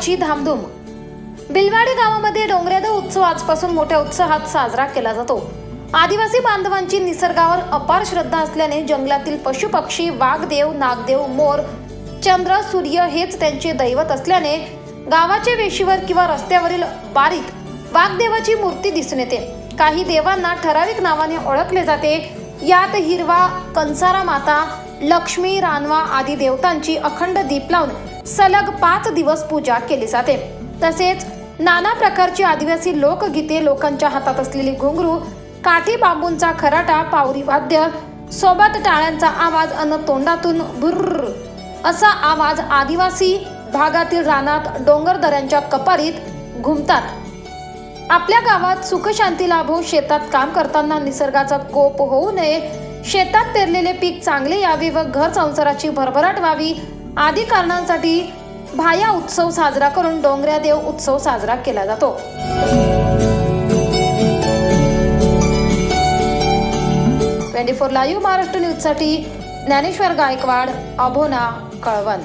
उत्सवाची धामधूम। बिलवाडी गावामध्ये डोंगरादेव उत्सव आजपासून मोठ्या उत्साहात साजरा केला जातो। आदिवासी बांधवांची निसर्गावर अपार श्रद्धा असल्याने जंगलातील पशुपक्षी, वाघदेव, नागदेव, मोर, चंद्र, सूर्य हेच त्यांचे दैवत असल्याने गावाच्या वेशीवर किंवा रस्त्यावरील बारीत वाघदेवाची मूर्ती दिसून येते। काही देवांना ठराविक नावाने ओळखले जाते। यात हिरवा, कंसारा माता, लक्ष्मी, रानवा आदी देवतांची अखंड दीप लावून सलग 5 दिवस पूजा केली जाते। तसेच नाना प्रकारची आदिवासी लोकगीते, लोकांच्या हातात असलेली घुंगरू, काठी बांबूंचा खराटा, पावरी वाद्य सोबत टाळ्यांचा आवाज अन तोंडातून भुर्र असा आवाज आदिवासी भागातील रानात, डोंगरदऱ्यांच्या कपारीत घुमतात। आपल्या गावात सुखशांती लाभो, शेतात काम करताना निसर्गाचा कोप होऊ नये, शेतात पेरलेले पीक चांगले यावे व घर संसाराची भरभराट व्हावी आदी कारणांसाठी भाया उत्सव साजरा करून डोंगरादेव उत्सव साजरा केला जातो। 24 लाईव्ह महाराष्ट्र न्यूज साठी ज्ञानेश्वर गायकवाड, अभोना, कळवण।